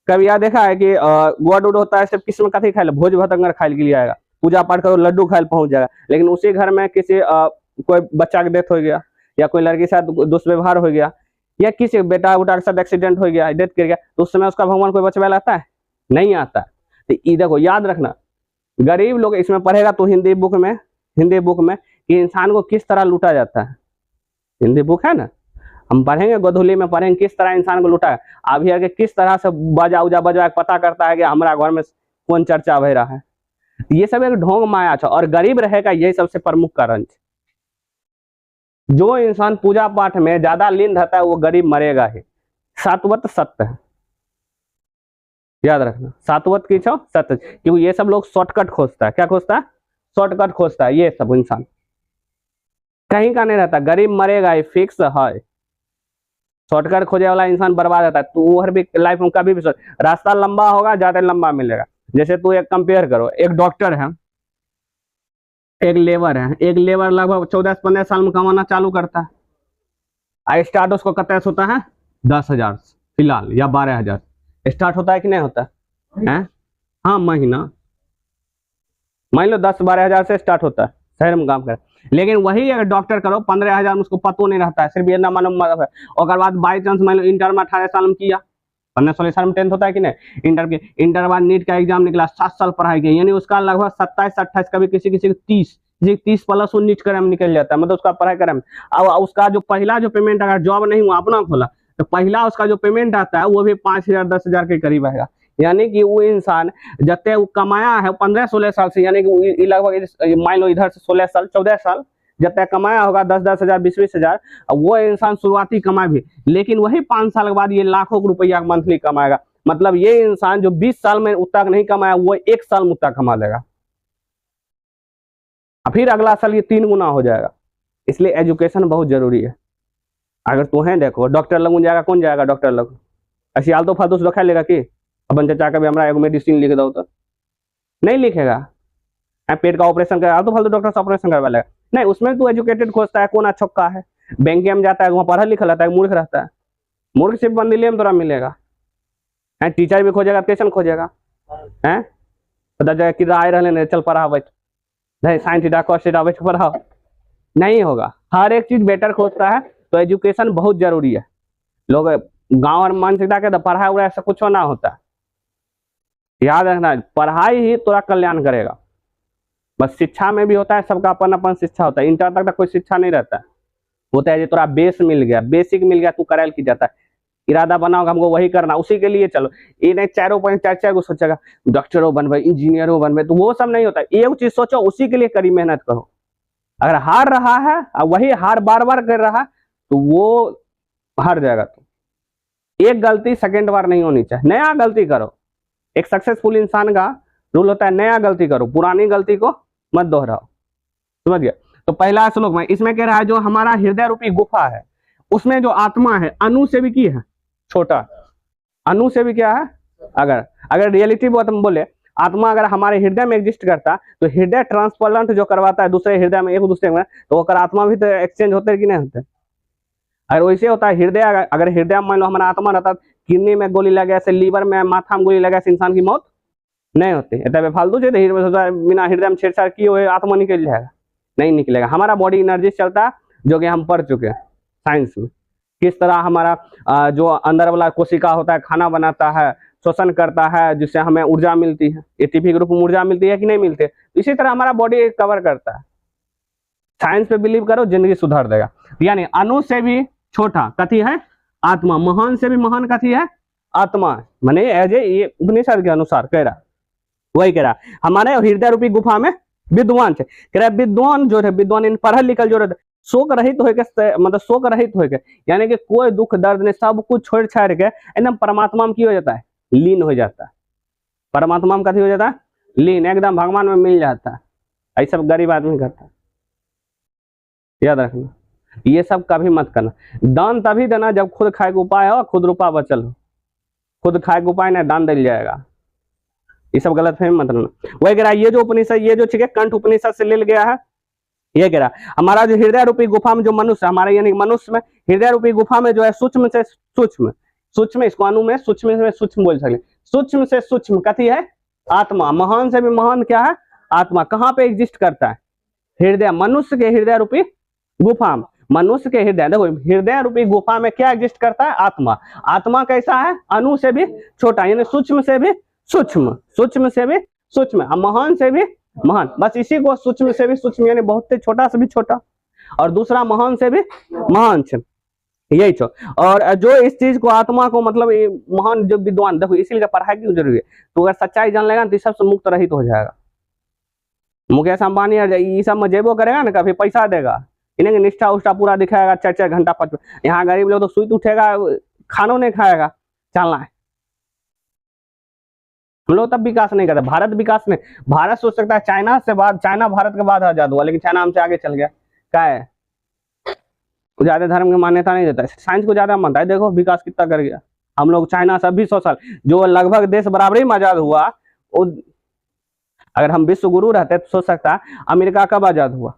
कभी यह देखा है कि गोड उड होता है सिर्फ किसी में कथी खाए भोज भतंगर खाए के लिए आएगा, पूजा पाठ करो लड्डू खाए पहुंच जाएगा, लेकिन उसी घर में किसी कोई बच्चा का डेथ हो गया, या कोई लड़की के साथ दुष्व्यवहार हो गया, या किसी बेटा उटा के साथ एक्सीडेंट हो गया, डेथ कर गया, तो उस समय उसका भगवान कोई बचवा लाता है, नहीं आता। तो ये देखो याद रखना, गरीब लोग इसमें पढ़ेगा तो हिंदी बुक में कि इंसान को किस तरह लूटा जाता है, हिंदी बुक है ना, हम पढ़ेंगे गोधुली में पढ़ेंगे किस तरह इंसान को लूटा है, अभी आगे किस तरह से बजा उजा बजा पता करता है कि हमारा घर में कौन चर्चा हो रहा है, ये सब एक ढोंग माया था, और गरीब रहेगा यही सबसे प्रमुख कारण। जो इंसान पूजा पाठ में ज्यादा लीन रहता है वो गरीब मरेगा ही, सात्वत सत्य है, याद रखना, सात्वत की छो सत्य, क्योंकि ये सब लोग शॉर्टकट खोजता है, क्या खोजता है, शॉर्टकट खोजता है, ये सब इंसान कहीं का नहीं रहता, गरीब मरेगा ही फिक्स है, शॉर्टकट खोजे वाला इंसान बर्बाद रहता है, तू हर भी लाइफ में कभी भी रास्ता लंबा होगा ज्यादा लंबा मिलेगा, जैसे तू एक कंपेयर करो, एक डॉक्टर है एक लेबर है, एक लेबर लगभग 14-15 साल में कमाना चालू करता है, स्टार्ट उसको कितना होता है 10,000 फिलहाल या 12,000 स्टार्ट होता है कि नहीं होता है, हाँ महीना मान लो 10-12,000 से स्टार्ट होता है शहर में काम कर, लेकिन वही अगर डॉक्टर करो 15,000 में उसको पतो नहीं रहता है, सिर्फ ये ना मानो मतलब है, और बाद बाई चांस मान लो इंटर में 18 साल में किया, 15-16 साल में 10th होता है कि नहीं, इंटर बाद नीट का एग्जाम निकला, 7 साल पढ़ाई की, यानी उसका लगभग 27-28 कभी किसी को 30 प्लस वो नीट करे में निकल जाता है, मतलब उसका पढ़ाई करे में, अब उसका जो पहला जो पेमेंट अगर जॉब नहीं हुआ अपना खोला तो पहला उसका जो पेमेंट आता है वो भी 5,000-10,000 के करीब आएगा, यानी कि वो इंसान जते वो कमाया है 15-16 साल से, यानी कि लगभग मान लो इधर से 16 साल 14 साल जब कमाया होगा 10-10 हजार 20-20 हजार, वो इंसान शुरुआती कमाए भी, लेकिन वही 5 साल के बाद ये लाखों रुपया मंथली कमाएगा, मतलब ये इंसान जो 20 साल में उतना नहीं कमाया वो 1 साल में उतना कमा लेगा, फिर अगला साल ये 3 गुना हो जाएगा, इसलिए एजुकेशन बहुत जरूरी है। अगर तुम्हें देखो डॉक्टर लगू जाएगा, कौन जाएगा डॉक्टर लगू, ऐसी आलतू फालतू से रखा लेगा कि अपन चाचा का भी हमारा एक मेडिसिन लिख दो तो नहीं लिखेगा, पेट का ऑपरेशन कर आलतू फालतू डॉक्टर से ऑपरेशन करवा लेगा, नहीं उसमें तो एजुकेटेड खोजता है कौन अच्छा का है, बैंक में जाता है वहाँ पढ़ा लिखा रहता है, मूर्ख रहता है, मूर्ख सिर्फ बंदिले में थोड़ा मिलेगा, टीचर भी खोजेगा ट्यूशन खोजेगा, है पता जाएगा कि राय रहने चल पढ़ा बैठ साइंस थीटा कॉस थीटा बैठ पढ़ाओ, नहीं होगा, हर एक चीज बेटर खोजता है, तो एजुकेशन बहुत जरूरी है। लोग गांव और मानसिकता के तो पढ़ाई उड़ा ऐसा कुछ ना होता, याद रखना पढ़ाई ही तोरा कल्याण करेगा, बस शिक्षा में भी होता है सबका अपन अपन शिक्षा होता है, इंटर तक तो कोई शिक्षा नहीं रहता है, होता है जो तोरा बेस मिल गया, बेसिक मिल गया तू करैल की जाता है, इरादा बनाओ हमको वही करना उसी के लिए चलो, ये नहीं चारों पॉइंट 4 को सोचेगा डॉक्टरों बनवे इंजीनियरों बनवे, तो वो सब नहीं होता, एक चीज सोचो उसी के लिए कड़ी मेहनत करो, अगर हार रहा है और वही हार बार बार कर रहा तो वो हार जाएगा, तो एक गलती सेकेंड बार नहीं होनी चाहिए, नया गलती करो, एक सक्सेसफुल इंसान का रूल होता है नया गलती करो, पुरानी गलती को मत दोहराओ, समझ गया। तो पहला श्लोक में इसमें कह रहा है जो हमारा हृदय रूपी गुफा है उसमें जो आत्मा है अणु से भी की है छोटा, अणु से भी क्या है, अगर रियलिटी बात हम बोले आत्मा अगर हमारे हृदय में एग्जिस्ट करता तो हृदय ट्रांसप्लांट जो करवाता है दूसरे हृदय में एक दूसरे में, तो अगर आत्मा भी तो एक्सचेंज होते कि नहीं होते, अगर वैसे होता है हृदय अगर हृदय मान लो हमारा आत्मा रहता किडनी में गोली लगे ऐसे लीवर में माथा में गोली लगे ऐसे इंसान की मौत नहीं होती। इतना फालतू से बिना हृदय में छेड़छाड़ किए हुए आत्मा निकल जाएगा, नहीं निकलेगा। हमारा बॉडी एनर्जी चलता है, जो कि हम पढ़ चुके हैं साइंस में, किस तरह हमारा जो अंदर वाला कोशिका होता है खाना बनाता है, श्वसन करता है, जिससे हमें ऊर्जा मिलती है। एटीपी के रूप में ऊर्जा मिलती है कि नहीं मिलती है। इसी तरह हमारा बॉडी कवर करता है। साइंस पे बिलीव करो, जिंदगी सुधार देगा। यानी अणु से भी छोटा कथी है? आत्मा। महान से भी महान कथी है? आत्मा। माने एज ये उपनिषद के अनुसार कह रहा, वही कह रहा हमारे हृदय रूपी गुफा में विद्वान थे। कह रहा विद्वान जो है, विद्वान इन पढ़ल लिखल जो रहते, शोक रहित होके, मतलब शोक रहित होके, यानी कि कोई दुख दर्द ने सब कुछ छोड़ छाड़ के एकदम परमात्मा में की हो जाता है, लीन हो जाता है। परमात्मा में कथी हो जाता है? लीन, एकदम भगवान में मिल जाता है। ऐसा सब गरीब आदमी करता है, याद रखना। ये सब कभी मत करना। दान तभी देना जब खुद खाए के उपाय हो, खुद रुपा बचल हो। खुद खाए के उपाय नहीं, दान दिल जाएगा। ये सब गलत फहमी मत रहना। वही कह रहा ये जो उपनिषद, ये जो ठीक है कंठ उपनिषद से ले गया है, ये कह रहा हमारा जो हृदय रूपी गुफा में जो मनुष्य, हमारा यानी मनुष्य में हृदय रूपी गुफा में जो है सूक्ष्म से सूक्ष्म, सूक्ष्म इसको अणु में सूक्ष्म से सूक्ष्म बोल सकते, सूक्ष्म से सूक्ष्म कथी है? आत्मा। महान से भी महान क्या है? आत्मा। कहाँ पे एग्जिस्ट करता है? हृदय। मनुष्य के हृदय रूपी गुफा में, मनुष्य के हृदय, देखो हृदय रूपी गुफा में क्या एग्जिस्ट करता है? आत्मा। आत्मा कैसा है? अणु से भी छोटा, यानी सूक्ष्म से भी सूक्ष्म, सूक्ष्म से भी सूक्ष्म, महान से भी महान। बस इसी को सूक्ष्म से भी सूक्ष्म, यानी बहुत छोटा से भी छोटा, और दूसरा महान से भी महान, यही छो। और जो इस चीज को, आत्मा को, मतलब महान जो विद्वान, देखो इसीलिए पढ़ाई की जरूरी है। तो अगर सच्चाई जान लेगा तो सबसे मुक्त रहित हो जाएगा। मुकेश अंबानी ये सब में जेबो करेगा ना, कभी पैसा देगा, इन्हें निष्ठा उष्ठा पूरा दिखाएगा, 4-4 घंटा 5। यहाँ गरीब लोग तो सुई उठेगा, खानों नहीं खाएगा, चलना है। हम लोग तब विकास नहीं करते। भारत विकास नहीं, भारत सोच सकता है चाइना से बाद, चाइना भारत के बाद आजाद हुआ, लेकिन चाइना हमसे आगे चल गया। क्या है? ज्यादा धर्म की मान्यता नहीं देता है, साइंस को ज्यादा मानता है। देखो विकास कितना कर गया हम लोग। चाइना से 20 साल, जो लगभग देश बराबरी में आजाद हुआ, अगर हम विश्व गुरु रहते तो सोच सकता है अमेरिका कब आजाद हुआ।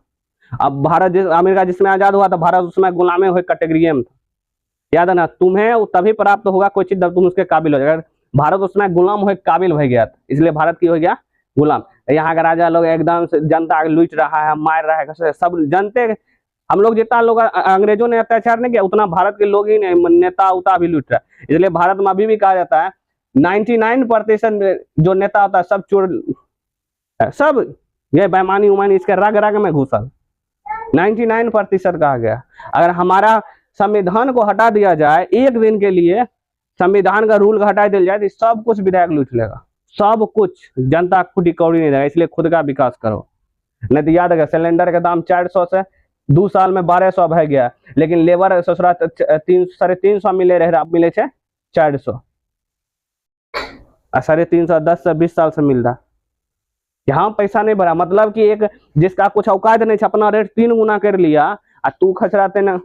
अब भारत, अमेरिका जिसमें आजाद हुआ तो भारत उसमें गुलामे हुए कैटेगरी में था। याद है ना? तुम्हें तभी प्राप्त होगा कोई चीज जब तुम उसके काबिल हो जाएगा। भारत उसमें गुलाम हो काबिल हो गया था, इसलिए भारत की हो गया गुलाम। यहाँ का राजा लोग एकदम से जनता लूट रहा है, मार रहा है, सब जनते। हम लोग जितना लोग अंग्रेजों ने अत्याचार नहीं किया, उतना भारत के लोग ही नहीं, नेता उता भी लूट रहा है। इसलिए भारत में अभी भी कहा जाता है 99% जो नेता होता है सब चोर, सब ये बेईमानी उमानी इसके रग रग में घुसल। 99% कहा गया। अगर हमारा संविधान को हटा दिया जाए एक दिन के लिए, संविधान का रूल हटा दिया जाए, तो सब कुछ विधायक लूट लेगा, सब कुछ। जनता खुद कौड़ी नहीं देगा। इसलिए खुद का विकास करो। नहीं तो याद है सिलेंडर का दाम 400 से 2 साल में 1200 भय गया, लेकिन लेबर ससुरा 350 मिले रहे, अब मिले 400, 350 10 से 20 साल से मिल रहा। यहाँ पैसा नहीं बढ़ा, मतलब कि एक जिसका कुछ औकात नहीं, अपना रेट 3 गुना कर लिया, और तू खचराते ना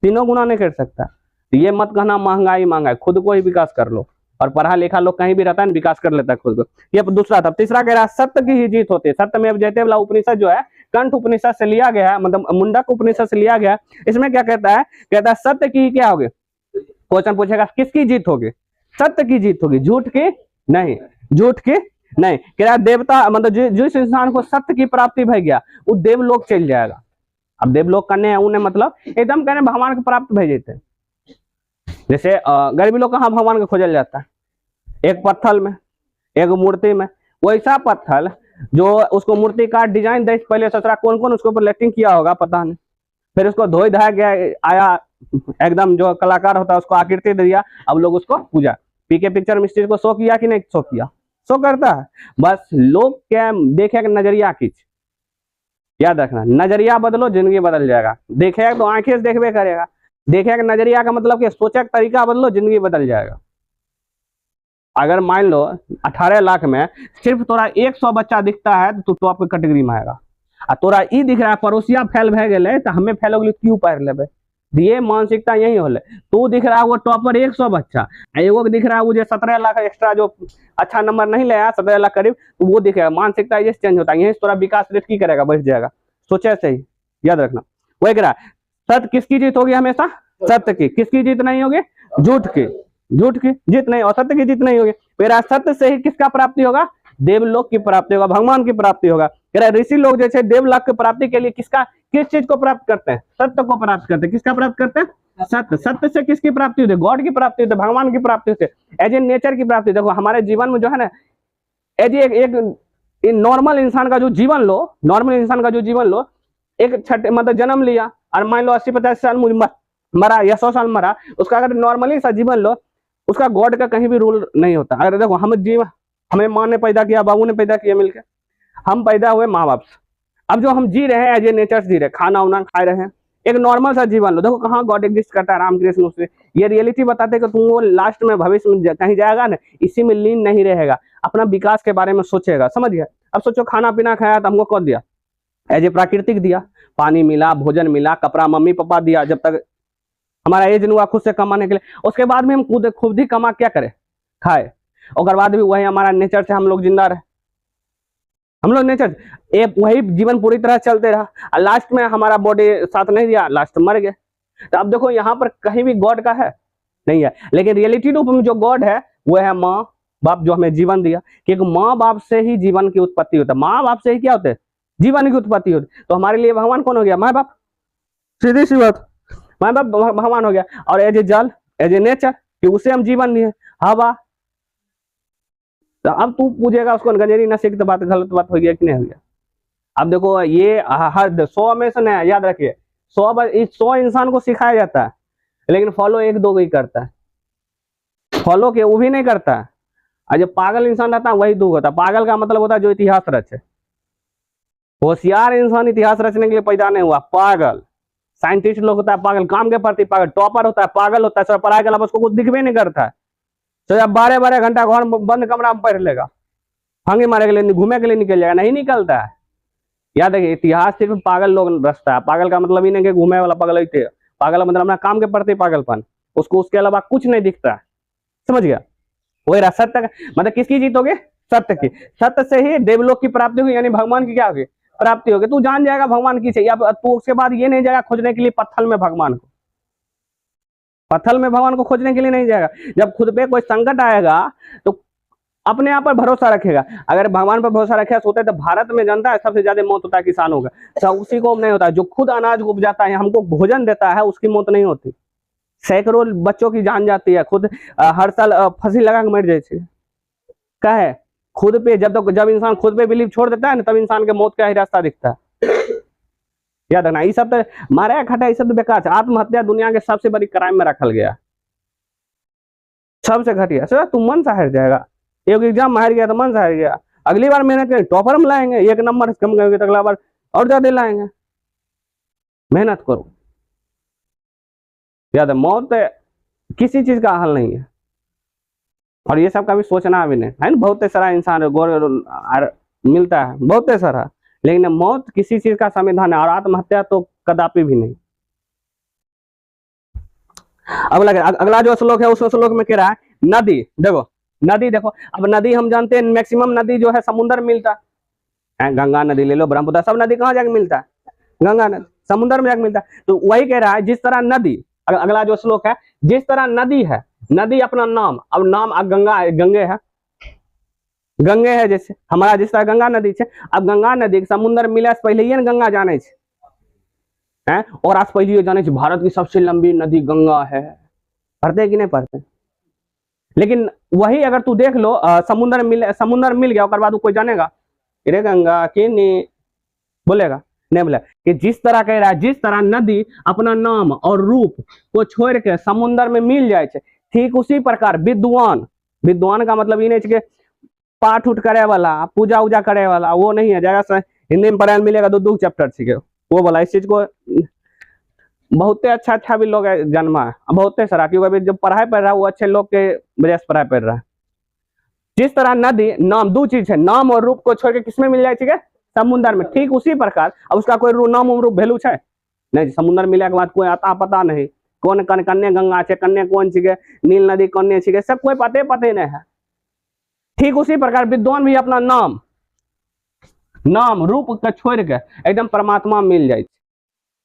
3 गुना नहीं कर सकता। ये मत कहना महंगाई महंगाई, खुद को ही विकास कर लो। और पढ़ा लिखा लोग कहीं भी रहता है विकास कर लेता है खुद को। ये दूसरा था। तीसरा कह रहा है सत्य की ही जीत होती है। सत्य में जयते वाला उपनिषद जो है कंठ उपनिषद से लिया गया है, मतलब मुंडक उपनिषद से लिया गया। इसमें क्या कहता है? कहता है सत्य की क्या होगी? क्वेश्चन पूछेगा किसकी जीत होगी? सत्य की जीत होगी, झूठ की नहीं, झूठ की नहीं। कह रहा देवता, मतलब जिस इंसान को सत्य की प्राप्ति भय गया वो देवलोक चल जाएगा। अब देवलोक करने हैं उन्हें, मतलब एकदम कहने भगवान को प्राप्त भय जाते। जैसे गरीबी लोग कहाँ भगवान को खोजल जाता है? एक पत्थर में, एक मूर्ति में। वैसा पत्थर जो उसको मूर्ति का डिजाइन दे, पहले ससुरा कौन कौन उसके ऊपर लेटिंग किया होगा पता नहीं, फिर उसको धोई धाया गया, आया एकदम जो कलाकार होता है उसको आकृति दे दिया, अब लोग उसको पूजा। पीके पिक्चर में इस चीज को शो किया कि नहीं शो किया? शो करता है। बस लोग क्या देखे नजरिया खींच, याद रखना, नजरिया बदलो जिंदगी बदल जाएगा। देखेगा तो आंखें से देखबे करेगा, देखेगा नजरिया का मतलब कि सोचा का तरीका बदलो, जिंदगी बदल जाएगा। अगर मान लो 18 लाख में सिर्फ तोरा 100 बच्चा दिखता है तो टॉप के कैटेगरी में आएगा, आ तोरा ई दिख रहा है पड़ोसिया फैल भे गए तो हमें फैल हो गए क्यों पार लेबे। ये मानसिकता यही होले। तू दिख रहा है वो टॉपर 100 बच्चा, एगो दिख रहा है वो जो 17 लाख एक्स्ट्रा जो अच्छा नंबर नहीं ले आया 17 लाख करीब, तो वो दिखेगा। मानसिकता ये चेंज होता है, यही तोरा विकास रेट की करेगा, बढ़ जाएगा। सोचे से ही याद रखना। वही कह रहा है सत्य किसकी जीत होगी? हमेशा सत्य की। किसकी जीत नहीं होगी? झूठ की। झूठ की जीत नहीं और सत्य की जीत नहीं होगी। मेरा सत्य से ही किसका प्राप्ति होगा? देवलोक की प्राप्ति होगा, भगवान की प्राप्ति होगा। कह रहा है ऋषि लोग जैसे देवलोक की प्राप्ति के लिए किस चीज को प्राप्त करते हैं? सत्य को प्राप्त करते हैं। किसका प्राप्त करते हैं? सत्य। सत्य से किसकी प्राप्ति होती है? गॉड की प्राप्ति होती है, भगवान की प्राप्ति होती है, एज ए नेचर की प्राप्ति। देखो हमारे जीवन में जो है ना, एज एक नॉर्मल इंसान का जो जीवन लो, नॉर्मल इंसान का जो जीवन लो, एक छठे मतलब जन्म लिया और मान लो 80-50 साल मरा या 100 साल मरा, उसका अगर नॉर्मली सा जीवन लो, उसका गॉड का कहीं भी रूल नहीं होता। अगर देखो हमें माँ ने पैदा किया, बाबू ने पैदा किया मिलकर, हम पैदा हुए माँ बाप से। अब जो हम जी रहे हैं एज ए नेचर जी रहे, खाना उना खा रहे हैं, एक नॉर्मल सा जीवन लो। देखो कहाँ गॉड एग्जिस्ट करता है, रामकृष्ण उससे ये रियलिटी बताते कि तुम वो लास्ट में भविष्य में कहीं जाएगा ना, इसी में लीन नहीं रहेगा, अपना विकास के बारे में सोचेगा। समझ गया? अब सोचो खाना पीना खाया तो हमको कौन दिया? एज ए प्राकृतिक दिया, पानी मिला, भोजन मिला, कपड़ा मम्मी पापा दिया, जब तक हमारा एज हुआ खुद से कमाने के लिए। उसके बाद में हम खुद ही कमा क्या करें? खाए। और बाद भी वही हमारा नेचर से हम लोग जिंदा रहे, हम लोग नेचर वही जीवन पूरी तरह चलते रहा, लास्ट में हमारा बॉडी साथ नहीं दिया, लास्ट मर गए। तो अब देखो यहाँ पर कहीं भी गॉड का है नहीं है, लेकिन रियलिटी रूप में जो गॉड है वो है माँ बाप, जो हमें जीवन दिया। क्योंकि माँ बाप से ही जीवन की उत्पत्ति होता है, माँ बाप से ही क्या होते हैं? जीवन की उत्पत्ति होती। तो हमारे लिए भगवान कौन हो गया? माँ बाप। सीधी सी बात, माँ बाप भगवान हो गया। और एज ए जल, एज ए नेचर, कि उसे हम जीवन दिए, हवा। तो अब तू पूछेगा उसको गंजेरी नशे की तो बात गलत बात हो गया कि नहीं हो गया? अब देखो ये हर 100 में से नहीं, याद रखिए 100 इंसान को सिखाया जाता है, लेकिन फॉलो 1-2 ही करता है, फॉलो के वो भी नहीं करता है। और जो पागल इंसान रहता है वही 2 होता है। पागल का मतलब होता है जो इतिहास रचे। होशियार इंसान इतिहास रचने के लिए पैदा नहीं हुआ, पागल। साइंटिस्ट लोग होता है पागल, काम के प्रति पागल, टॉपर होता है पागल होता है, सब पढ़ाई के अलावा उसको कुछ दिखबे नहीं करता है। तो जब 12-12 घंटा घर में बंद कमरा में पढ़ लेगा, फांगी मारे के लिए, घूमे के लिए निकल जाएगा, नहीं निकलता है। याद देखिए इतिहास सिर्फ पागल लोग रचता है। पागल का मतलब ही नहीं कि घूमे वाला पागल ही थे, पागल मतलब अपना काम के प्रति पागलपन, उसको उसके अलावा कुछ नहीं दिखता है। समझ गया? वही रहा सत्य का मतलब किसकी जीत होगी? सत्य की। सत्य से ही देवलोक की प्राप्ति होगी, यानी भगवान की क्या होगी? प्राप्ति होगी। तू जान जाएगा भगवान की चाहिए। अब तू उसके बाद ये नहीं जाएगा खोजने के लिए पत्थर में भगवान को, पत्थर में भगवान को खोजने के लिए नहीं जाएगा। जब खुद पे कोई संकट आएगा तो अपने आप पर भरोसा रखेगा। अगर भगवान पर भरोसा रखेगा सोते तो भारत में जनता है सबसे ज्यादा मौत होता है किसानों का, सब उसी को नहीं होता है। जो खुद अनाज उपजाता है, हमको भोजन देता है, उसकी मौत नहीं होती। सैकड़ों बच्चों की जान जाती है, खुद हर साल फांसी लगा के मर जाए। क्या है? खुद पे जब इंसान खुद पे बिलीव छोड़ देता है ना, तब इंसान के मौत का ही रास्ता दिखता है। याद रखना, ये सब तो मारा खटा, ये सब तो बेकार है। आत्महत्या दुनिया के सबसे बड़ी क्राइम में रखल गया, सबसे घटिया। सर तुम मन सा हार जाएगा, एक एग्जाम में हार गया तो मन सा हार गया, अगली बार मेहनत करें, टॉपर में लाएंगे, 1 नंबर कम करेंगे तो अगला बार और ज्यादा लाएंगे। मेहनत करो। याद है मौत किसी चीज का हल नहीं है, और ये सब का भी सोचना भी नहीं है ना। बहुत सारा इंसान मिलता है, बहुत सारा, लेकिन मौत किसी चीज का समाधान है, और आत्महत्या तो कदापि भी नहीं। अगला जो श्लोक है उस श्लोक में कह रहा है नदी। देखो नदी, देखो अब नदी हम जानते हैं मैक्सिमम नदी जो है समुद्र में मिलता है। गंगा नदी ले लो, ब्रह्मपुत्र, सब नदी कहाँ जाके मिलता है? गंगा नदी, समुद्र में जाके मिलता है। तो वही कह रहा है जिस तरह नदी, अगला जो श्लोक है, जिस तरह नदी है, नदी अपना नाम, अब नाम गंगा है, गंगे है, गंगे है जैसे हमारा जिस तरह गंगा नदी है। अब गंगा नदी समुद्र मिले से पहले ही गंगा जाने हैं, और आज पहले जाने भारत की सबसे लंबी नदी गंगा है। पढ़ते कि नहीं पढ़ते? लेकिन वही अगर तू देख लो समुद्र मिल गया, और बाद कोई जानेगा रे गंगा के नहीं बोलेगा? नहीं बोला। कि जिस तरह कह रहा है, जिस तरह नदी अपना नाम और रूप को छोड़ के समुद्र में मिल जाए, ठीक उसी प्रकार विद्वान, विद्वान का मतलब ये नहीं कि पाठ उठ करे वाला, पूजा उजा करे वाला, वो नहीं है। जगह हिंदी में पढ़ाई मिलेगा 2 चैप्टर सीखे वो बोला। इस चीज को बहुत अच्छा भी लोग जन्मा है, बहुत सारा, क्योंकि अभी जब पढ़ाई पढ़ रहा है वो अच्छे लोग के वजह से पढ़ाई पढ़ रहा है। जिस तरह नदी नाम 2 चीज है, नाम और रूप को छोड़ के किसमें मिल जाए? ठीक है, समुद्र में। ठीक उसी प्रकार अब उसका कोई नाम और रूप वैल्यू है नहीं। समुद्र मिले के बाद कोई आता पता नहीं, कौन कन्या गंगा है, कन्या कौन छिके, नील नदी कौन छिके, सब कोई पते नहीं है। ठीक उसी प्रकार विद्वान भी अपना नाम रूप के छोड़ के एकदम परमात्मा मिल जाए,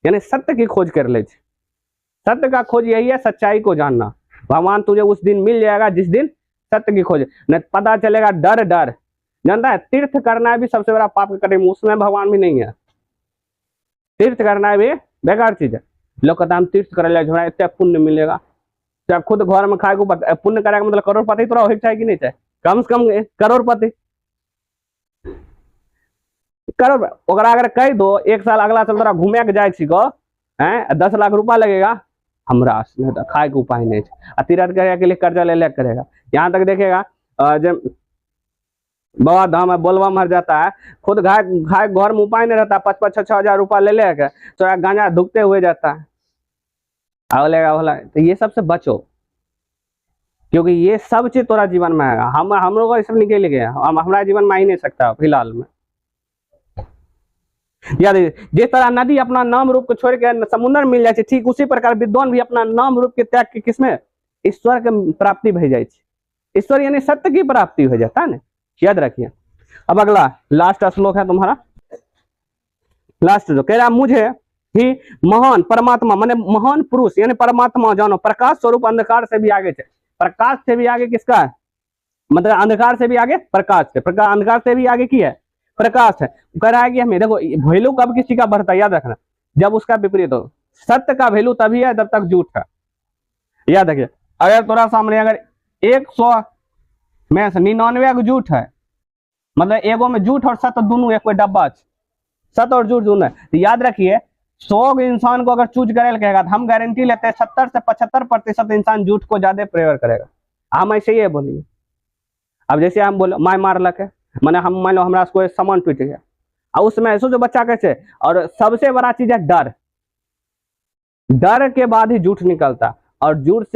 यानी सत्य की खोज कर ले। सत्य का खोज यही है, सच्चाई को जानना। भगवान तुझे उस दिन मिल जाएगा जिस दिन सत्य की खोज, नहीं पता चलेगा डर जानता है, तीर्थ करना भी सबसे बड़ा पाप का कदम, उसमें भगवान भी नहीं है। तीर्थ करना भी बेकार चीज है। लोग कहते हम तीर्थ कर ले, झोड़ा इतना पुण्य मिलेगा। जब खुद घर में खाए को पुण्य करेगा मतलब करोड़पति तो हो चाहिए कि नहीं चाहिए, कम से कम करोड़पति। करोड़ ओकरा अगर कह दो एक साल अगला साल तोरा घूमे के जाए छिको हैं 10 लाख रुपया लगेगा, हमरा नहीं तो खाए के उपाय नहीं है। तीर्थ करे के लिए कर्जा ले ले करेगा। यहाँ तक देखेगा जब बाबा धाम है बोलवा मर जाता है, खुद खाए घर में उपाय नहीं रहता, 5-5-6-6 हजार रुपया ले लेके तो गांजा धुकते हुए जाता है। बोलेगा बोला तो ये सबसे बचो, क्योंकि ये सब चीज तोरा जीवन में आएगा। हम लोग ये सब निकल गए, हमारा जीवन में आ ही नहीं सकता फिलहाल में। याद जिस तरह नदी अपना नाम रूप को छोड़ के समुद्र मिल जाए, ठीक उसी प्रकार विद्वान भी अपना नाम रूप के त्याग के किसमें ईश्वर के प्राप्ति भय जाए। ईश्वर यानी सत्य की प्राप्ति हो जाता है ना, याद रखिए। अब अगला लास्ट श्लोक है तुम्हारा, लास्ट जो कह रहा मुझे ही महान परमात्मा माने महान पुरुष यानी परमात्मा जानो, प्रकाश स्वरूप अंधकार से भी आगे थे। प्रकाश से भी आगे किसका है, मतलब अंधकार से भी आगे प्रकाश है, अंधकार से भी आगे की है प्रकाश है। कह रहा है कि हमें देखो वैल्यू कब किसी का बढ़ता है, याद रखना, जब उसका विपरीत हो। सत्य का वैल्यू तभी है जब तक झूठ है, याद रखिए। अगर तोरा सामने अगर 100 में से 99 झूठ है, मतलब एगो में झूठ और सत्य दोनों एक कोई डब्बा है, सत्य और झूठ दोनों है, तो याद रखिए 100 इंसान को अगर चूज करे कहेगा तो हम गारंटी लेते हैं 70 से 75% इंसान झूठ को ज्यादा प्रेफर करेगा। हम ऐसे ही बोलिए। अब जैसे हम बोलो माय मारलक है, मैंने हम मान लो हमारा कोई सामान टूट गया, और उसमें ऐसा जो बच्चा कैसे, और सबसे बड़ा चीज है डर। डर के बाद ही झूठ निकलता, और झूठ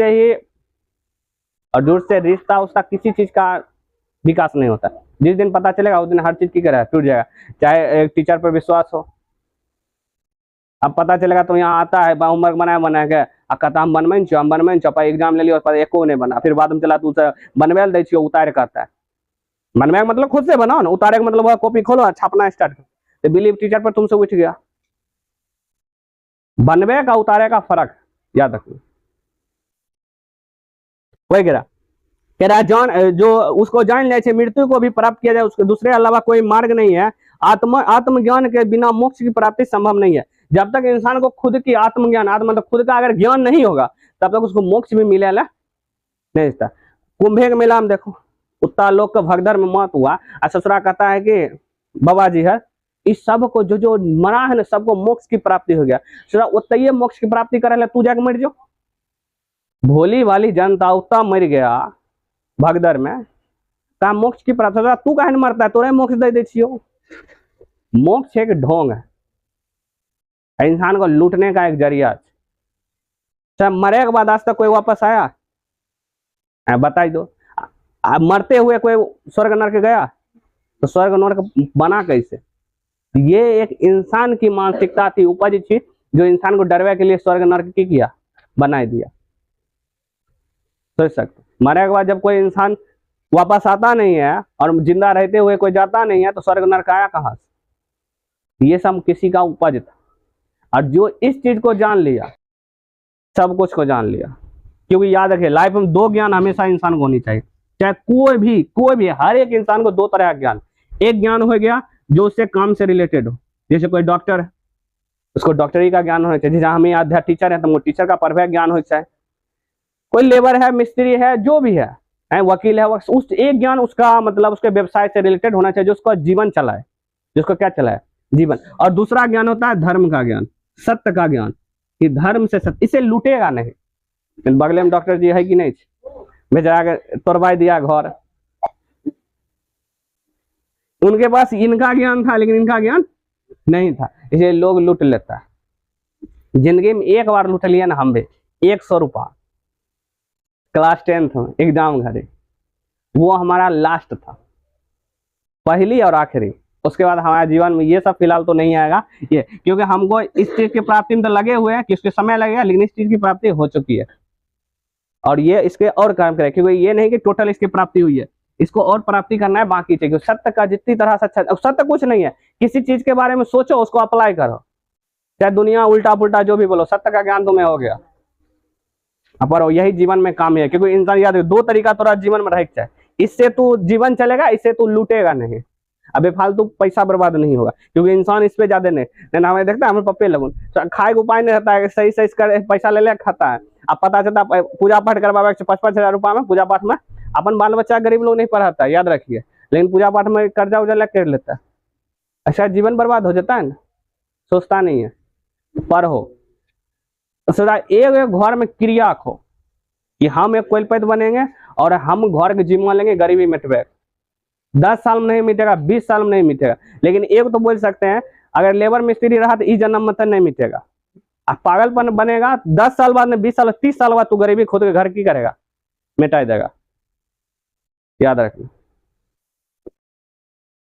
से रिश्ता उसका किसी चीज का विकास नहीं होता। जिस दिन पता चलेगा उस दिन हर चीज की करेगा टूट जाएगा। चाहे एक टीचर पर विश्वास हो, अब पता चलेगा तो यहाँ आता है होमवर्क बना के कहता हम बनबे एग्जाम ले लियो पर एको नहीं बना, फिर बाद में चला तू बनवे दै छियो उतार करता है। बनवे का मतलब खुद से बनाओ ना, उतारे का मतलब कॉपी खोलो छापना स्टार्ट करो, तो बिलीव टीचर पर तुमसे उठ गया। बनवे का उतारे का फर्क याद रखो। कोई कह रहा जान जो उसको जान ले मृत्यु को भी प्राप्त किया जाए, उसके दूसरे अलावा कोई मार्ग नहीं है। आत्मज्ञान के बिना मोक्ष की प्राप्ति संभव नहीं है। जब तक इंसान को खुद की आत्मज्ञान मतलब खुद का अगर ज्ञान नहीं होगा तब तक उसको मोक्ष भी मिले नहीं सकता। कुंभे के मेला में देखो उत्ता लोग का भगदड़ में मौत हुआ, ससुरा कहता है कि बाबा जी है इस सब को जो मना है ना सबको मोक्ष की प्राप्ति हो गया। ससुरा उतने मोक्ष की प्राप्ति करे तू जाके मर जाओ। भोली वाली जनता उतना मर गया भगदड़ में, का मोक्ष की प्राप्ति हो, तू कहे मरता है तोरे मोक्ष दे दे छियो। मोक्ष एक ढोंग है, इंसान को लूटने का एक जरिया है। चाहे मरे के बाद आज तक कोई वापस आया बताई दो। मरते हुए कोई स्वर्ग नरक गया तो स्वर्ग नरक बना कैसे? ये एक इंसान की मानसिकता थी, उपज थी, जो इंसान को डरवे के लिए स्वर्ग नरक की किया बनाई दिया। सोच सकते मरे के बाद जब कोई इंसान वापस आता नहीं है और जिंदा रहते हुए कोई जाता नहीं है तो स्वर्ग नरक आया कहां से? ये सब किसी का उपज था, और जो इस चीज को जान लिया सब कुछ को जान लिया। क्योंकि याद रखिए लाइफ में 2 ज्ञान हमेशा इंसान को होनी चाहिए, चाहे कोई भी हर एक इंसान को 2 तरह का ज्ञान। एक ज्ञान हो गया जो उससे काम से रिलेटेड हो, जैसे कोई डॉक्टर है उसको डॉक्टरी का ज्ञान होना चाहिए, जैसे हमें आध्या टीचर है तो टीचर का परफेक्ट ज्ञान हो चाहिए। कोई लेबर है, मिस्त्री है, जो भी है, वकील है, उस एक ज्ञान उसका मतलब उसके व्यवसाय से रिलेटेड होना चाहिए, जो उसका जीवन चलाए, जिसको क्या चलाए जीवन। और दूसरा ज्ञान होता है धर्म का ज्ञान, सत्य का ज्ञान, कि धर्म से सत्य, इसे लूटेगा नहीं। बगले में डॉक्टर जी है कि नहीं, बेचारा तोड़वा दिया घर, उनके पास इनका ज्ञान था लेकिन इनका ज्ञान नहीं था, इसलिए लोग लूट लेता है। जिंदगी में एक बार लूट लिया ना हम भी 100 रुपया, क्लास 10th में एग्जाम घरे, वो हमारा लास्ट था, पहली और आखिरी। उसके बाद हमारे जीवन में ये सब फिलहाल तो नहीं आएगा ये, क्योंकि हमको इस चीज की प्राप्ति में तो लगे हुए हैं कि इसके समय लगेगा, लेकिन इस चीज की प्राप्ति हो चुकी है और ये इसके और काम करे, क्योंकि ये नहीं कि टोटल इसकी प्राप्ति हुई है, इसको और प्राप्ति करना है बाकी चाहिए। सत्य का जितनी तरह से अच्छा, सत्य कुछ नहीं है, किसी चीज के बारे में सोचो उसको अप्लाई करो, चाहे दुनिया उल्टा पुल्टा जो भी बोलो, सत्य का ज्ञान तुम्हें हो गया पर यही जीवन में काम है। क्योंकि इंसान याद है 2 तरीका तोरा जीवन में रह चाहे, इससे तू जीवन चलेगा, इससे तू लूटेगा नहीं। अबे फालतू पैसा बर्बाद नहीं होगा, क्योंकि इंसान इस पे ज्यादा नहीं ना। हमें देखता है हमारे पप्पे लगन खाए को उपाय नहीं रहता है, सही सही कर पैसा ले ले खाता है। अब पता चलता पूजा पाठ करवावे 5-5 हजार रुपया में पूजा पाठ में अपन बाल बच्चा गरीब लोग नहीं पढ़ाता, याद रखिए। लेकिन पूजा पाठ में कर्जा उर्जा लग कर लेता है, अच्छा जीवन बर्बाद हो जाता है ना, सोचता नहीं है। पढ़ो सदा एक घर में क्रिया रखो कि हम एक कोलपति बनेंगे और हम घर के जिम्मा लेंगे, गरीबी मिटवे। 10 साल में नहीं मिटेगा, 20 साल में नहीं मिटेगा, लेकिन एक तो बोल सकते हैं अगर लेबर मिस्त्री रहा तो इस जन्म में तो नहीं मिटेगा। अब पागलपन बनेगा 10 साल बाद में, 20 साल 30 साल बाद तू गरीबी खुद के घर की करेगा, मिटा देगा, याद रखना।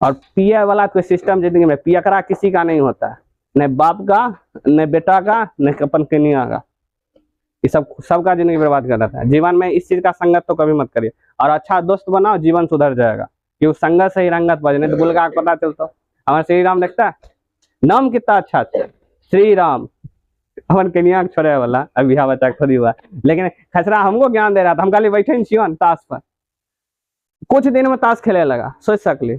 और पिया वाला कोई सिस्टम जिंदगी में पियकरा किसी का नहीं होता है, न बाप का, न बेटा का, न अपन कन्या का। ये सबका जिंदगी बर्बाद कर देता है। जीवन में इस चीज का संगत तो कभी मत करिए, और अच्छा दोस्त बनाओ, जीवन सुधर जाएगा। क्योंकि संगत से ही रंगत बजे, नहीं तो गुल का पता चलता। हमारे श्री राम देखता है नाम कितना अच्छा अच्छा, श्री राम। अपन कन्या छोड़े वाला अभी बच्चा खुद ही हुआ, लेकिन खसरा हमको ज्ञान दे रहा था। हम खाली बैठे ताश पर, कुछ दिन में ताश खेले लगा, सोच सकली।